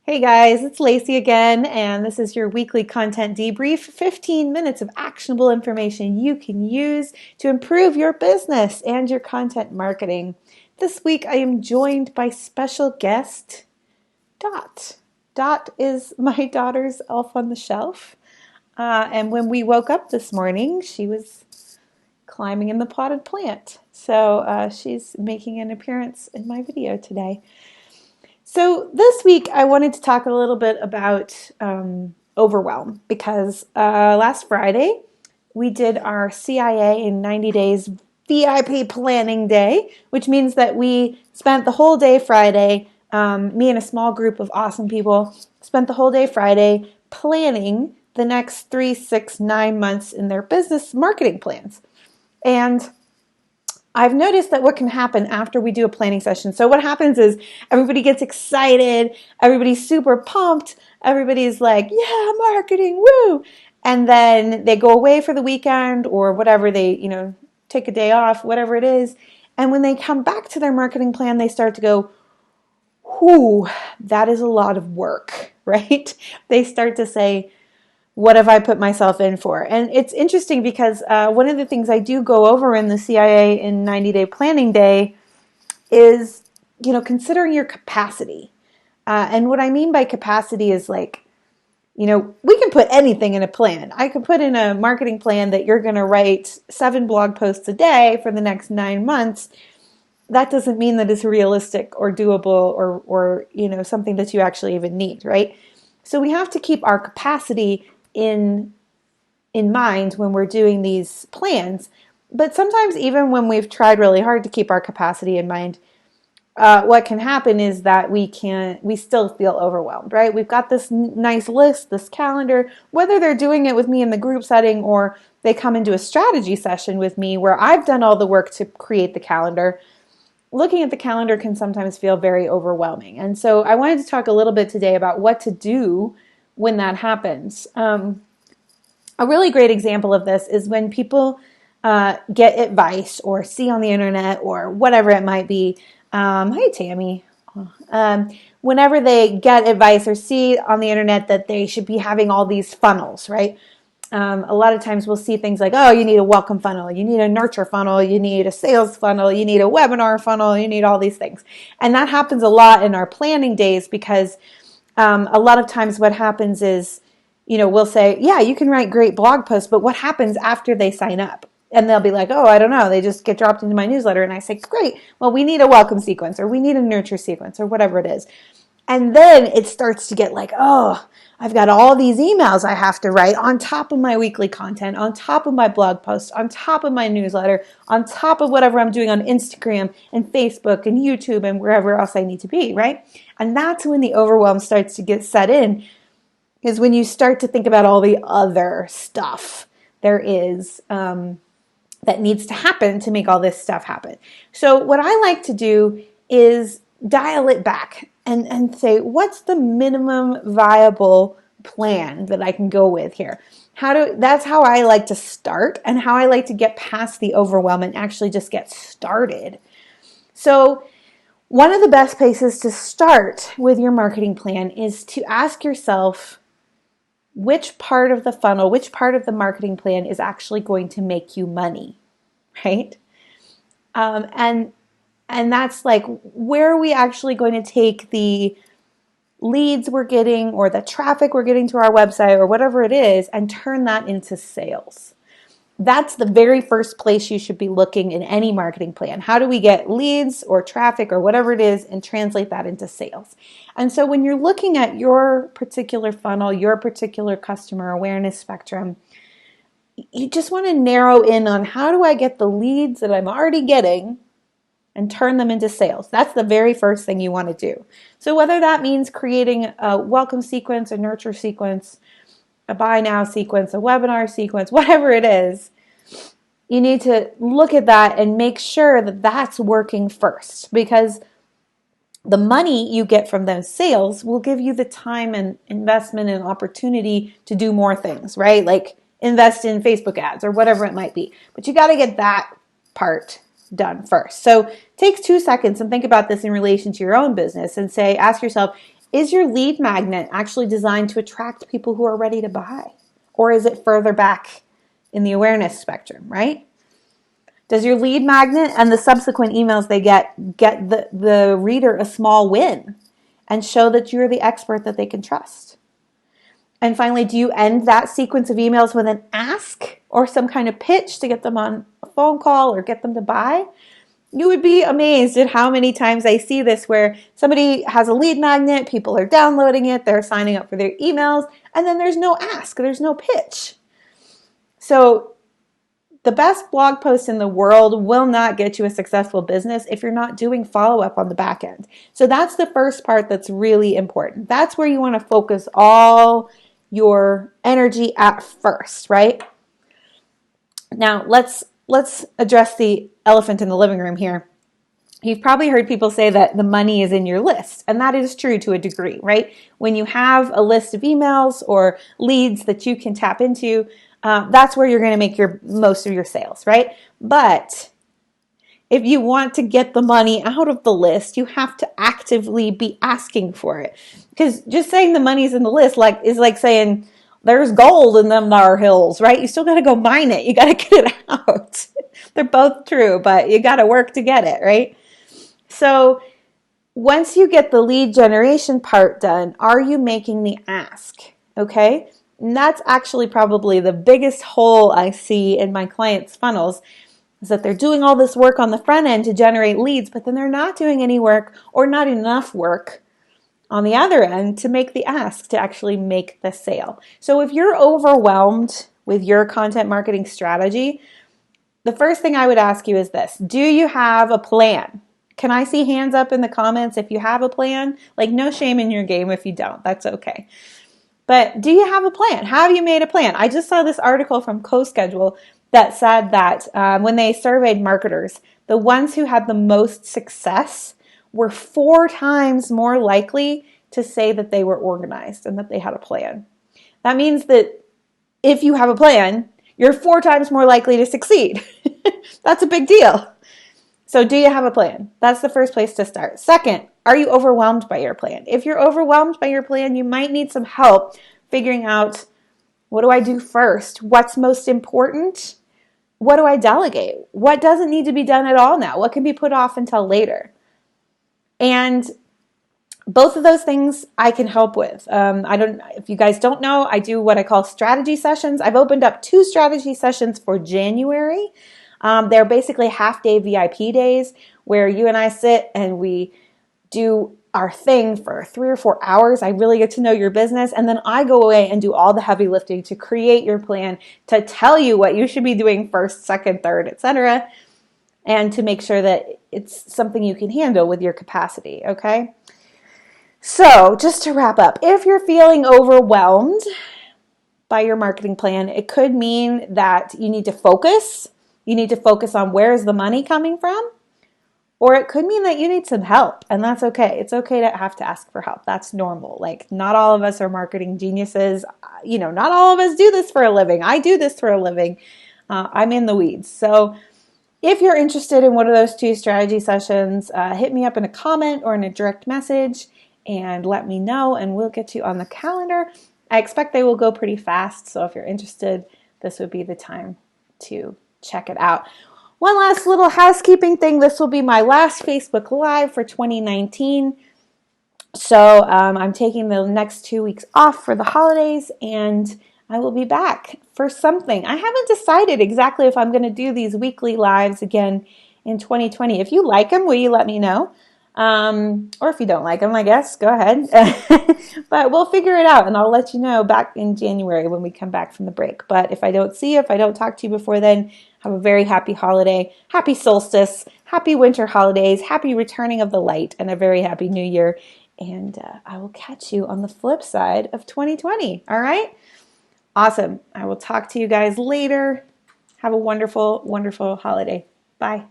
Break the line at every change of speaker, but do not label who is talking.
Hey guys, it's Lacey again, and this is your weekly content debrief. 15 minutes of actionable information you can use to improve your business and your content marketing. This week I am joined by special guest Dot. Dot is my daughter's elf on the shelf. And when we woke up this morning, she was climbing in the potted plant. So she's making an appearance in my video today. So this week I wanted to talk a little bit about overwhelm because last Friday we did our CIA in 90 days VIP planning day, which means that we spent the whole day Friday, me and a small group of awesome people spent the whole day Friday planning the next 3, 6, 9 months in their business marketing plans. And I've noticed that what can happen after we do a planning session. So what happens is everybody gets excited, everybody's super pumped, everybody's like, yeah, marketing, woo. And then they go away for the weekend or whatever, they, take a day off, whatever it is. And when they come back to their marketing plan, they start to go, whew, that is a lot of work, right? They start to say, what have I put myself in for? And it's interesting because one of the things I do go over in the CIA in 90-day planning day is, considering your capacity. And what I mean by capacity is like, we can put anything in a plan. I could put in a marketing plan that you're going to write 7 blog posts a day for the next 9 months. That doesn't mean that it's realistic or doable or something that you actually even need, right? So we have to keep our capacity in mind when we're doing these plans. But sometimes even when we've tried really hard to keep our capacity in mind, what can happen is that we still feel overwhelmed, right? We've got this nice list, this calendar, whether they're doing it with me in the group setting or they come into a strategy session with me where I've done all the work to create the calendar. Looking at the calendar can sometimes feel very overwhelming. And so I wanted to talk a little bit today about what to do when that happens. A really great example of this is when people get advice or see on the internet or whatever it might be. Hi, Tammy. Whenever they get advice or see on the internet that they should be having all these funnels, right? A lot of times we'll see things like, oh, you need a welcome funnel, you need a nurture funnel, you need a sales funnel, you need a webinar funnel, you need all these things. And that happens a lot in our planning days because a lot of times what happens is, we'll say, yeah, you can write great blog posts, but what happens after they sign up? And they'll be like, oh, I don't know. They just get dropped into my newsletter. And I say, great. Well, we need a welcome sequence or we need a nurture sequence or whatever it is. And then it starts to get like, oh, I've got all these emails I have to write on top of my weekly content, on top of my blog posts, on top of my newsletter, on top of whatever I'm doing on Instagram and Facebook and YouTube and wherever else I need to be, right? And that's when the overwhelm starts to get set in, is when you start to think about all the other stuff there is that needs to happen to make all this stuff happen. So what I like to do is dial it back and say, what's the minimum viable plan that I can go with here? That's how I like to start and how I like to get past the overwhelm and actually just get started. So one of the best places to start with your marketing plan is to ask yourself which part of the funnel, which part of the marketing plan is actually going to make you money, right? And that's like, where are we actually going to take the leads we're getting or the traffic we're getting to our website or whatever it is and turn that into sales? That's the very first place you should be looking in any marketing plan. How do we get leads or traffic or whatever it is and translate that into sales? And so when you're looking at your particular funnel, your particular customer awareness spectrum, you just want to narrow in on, how do I get the leads that I'm already getting and turn them into sales? That's the very first thing you want to do. So whether that means creating a welcome sequence, a nurture sequence, a buy now sequence, a webinar sequence, whatever it is, you need to look at that and make sure that that's working first, because the money you get from those sales will give you the time and investment and opportunity to do more things, right? Like invest in Facebook ads or whatever it might be. But you got to get that part done first. So take 2 seconds and think about this in relation to your own business and ask yourself, Is your lead magnet actually designed to attract people who are ready to buy? Or is it further back in the awareness spectrum, right? Does your lead magnet and the subsequent emails they get the reader a small win and show that you're the expert that they can trust? And finally, do you end that sequence of emails with an ask or some kind of pitch to get them on a phone call or get them to buy? You would be amazed at how many times I see this where somebody has a lead magnet, people are downloading it, they're signing up for their emails, and then there's no ask, there's no pitch. So the best blog post in the world will not get you a successful business if you're not doing follow-up on the back end. So that's the first part that's really important. That's where you want to focus all your energy at first, right? Now, let's address the elephant in the living room here. You've probably heard people say that the money is in your list, and that is true to a degree, right? When you have a list of emails or leads that you can tap into, that's where you're going to make most of your sales, right? But if you want to get the money out of the list, you have to actively be asking for it. Because just saying the money's in the list is like saying there's gold in them thar hills, right? You still got to go mine it. You got to get it out. They're both true, but you got to work to get it, right? So once you get the lead generation part done, are you making the ask? Okay? And that's actually probably the biggest hole I see in my clients' funnels, is that they're doing all this work on the front end to generate leads, but then they're not doing any work or not enough work on the other end to make the ask to actually make the sale. So if you're overwhelmed with your content marketing strategy, the first thing I would ask you is this: do you have a plan? Can I see hands up in the comments if you have a plan? Like, no shame in your game if you don't. That's okay. But do you have a plan? Have you made a plan? I just saw this article from CoSchedule that said that when they surveyed marketers, the ones who had the most success were 4 times more likely to say that they were organized and that they had a plan. That means that if you have a plan, you're 4 times more likely to succeed. That's a big deal. So do you have a plan? That's the first place to start. Second, are you overwhelmed by your plan? If you're overwhelmed by your plan, you might need some help figuring out, what do I do first? What's most important? What do I delegate? What doesn't need to be done at all now? What can be put off until later? And both of those things I can help with. If you guys don't know, I do what I call strategy sessions. I've opened up 2 strategy sessions for January. They're basically half-day VIP days where you and I sit and we do our thing for 3 or 4 hours. I really get to know your business, and then I go away and do all the heavy lifting to create your plan, to tell you what you should be doing first, second, third, etc., and to make sure that it's something you can handle with your capacity, okay? So just to wrap up, if you're feeling overwhelmed by your marketing plan, it could mean that you need to focus. You need to focus on where is the money coming from. Or it could mean that you need some help, and that's okay. It's okay to have to ask for help. That's normal. Like, not all of us are marketing geniuses. Not all of us do this for a living. I do this for a living. I'm in the weeds. So if you're interested in one of those 2 strategy sessions, hit me up in a comment or in a direct message and let me know, and we'll get you on the calendar. I expect they will go pretty fast, so if you're interested, this would be the time to check it out. One last little housekeeping thing. This will be my last Facebook Live for 2019. So I'm taking the next 2 weeks off for the holidays, and I will be back for something. I haven't decided exactly if I'm going to do these weekly lives again in 2020. If you like them, will you let me know? Or if you don't like them, I guess, go ahead. But we'll figure it out, and I'll let you know back in January when we come back from the break. But if I don't see you, if I don't talk to you before then, have a very happy holiday, happy solstice, happy winter holidays, happy returning of the light, and a very happy new year. And I will catch you on the flip side of 2020. All right? Awesome. I will talk to you guys later. Have a wonderful, wonderful holiday. Bye.